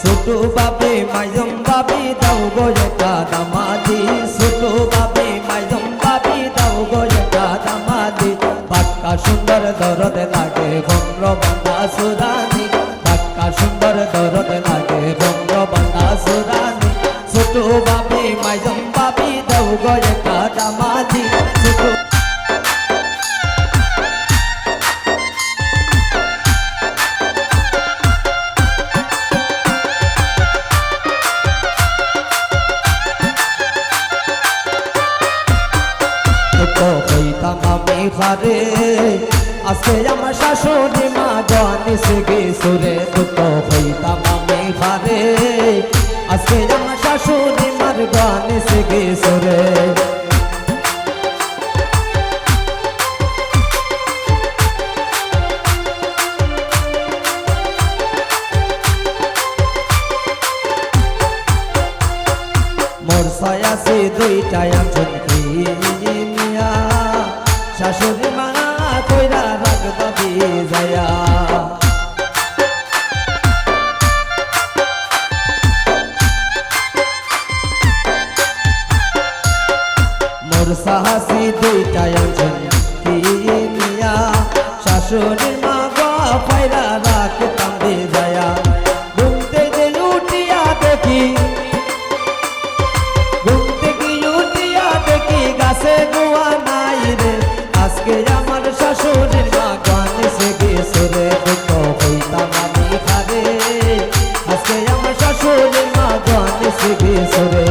ছোট বাপে মাইজম বাপি দাও গো একটা দামাদি ছোট বাপে মাইজম বাপি দাও গো একটা দামাদি পাক্কা সুন্দর দরদ লাগে ভম্র বান্দা সুরানি পাক্কা সুন্দর দরদ লাগে ভম্র বান্দা সুরানি ছোট বাপে মাইজম বাপি দাও গো একটা দামাদি ছোট হইতাম আমি ঘরে আজকে আমার শাশুড়ি মা জানিছে গেছরে দুটো হইতাম আমি ঘরে আজকে আমার শাশুড়ি মার জানিছে গেছরে মোর ছায়াছে দুইটা একজন কি শাশুড়ি মা কইরা রাখবা বিজায়া মোর সাহসী দুইটা একজন কি মিয়া শাশুড়ি মা গো পাইরা রাখতাম বিজায়া ঘুম থেকে উঠিয়া দেখি গাছে গোয়া নাই রে আজকে আমার শাশুড়ির মা গানিছে গেছরে দুটো হইতাম আমি ঘরে আজকে আমার শাশুড়ির মা গানিছে গেছরে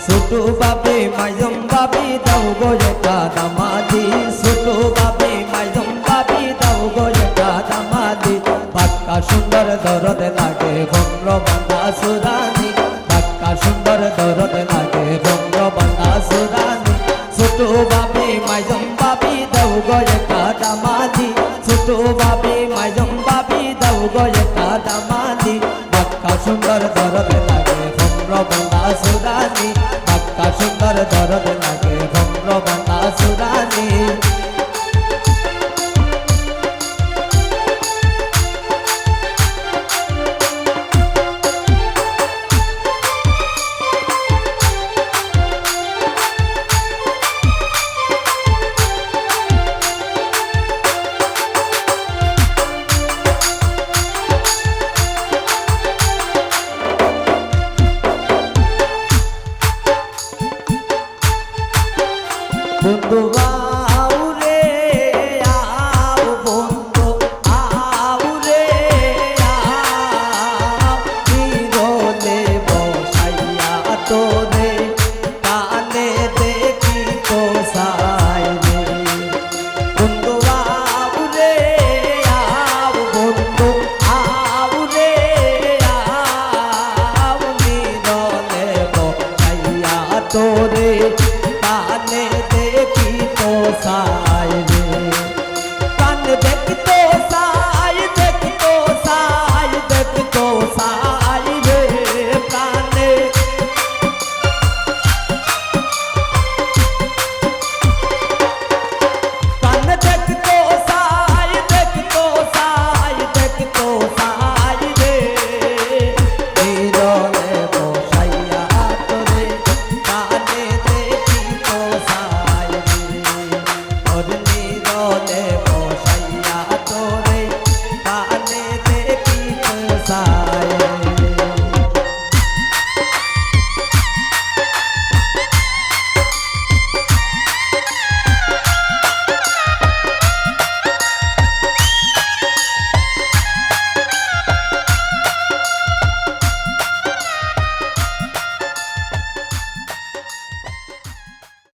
ছোট বাপে মাইজম বাপি দাও গো একটা দামাদি ছোট বাপে মাইজম বাপি দাও গো একটা দামাদি পাক্কা সুন্দর দরদ লাগে ভম্র বান্দা সুরানি পাক্কা সুন্দর দরদ লাগে ভম্র বান্দা সুরানি ছোট বাপে মাইজম বাপি দাও গো একটা দামাদি ছোট বাপে মাইজম বাপি দাও গো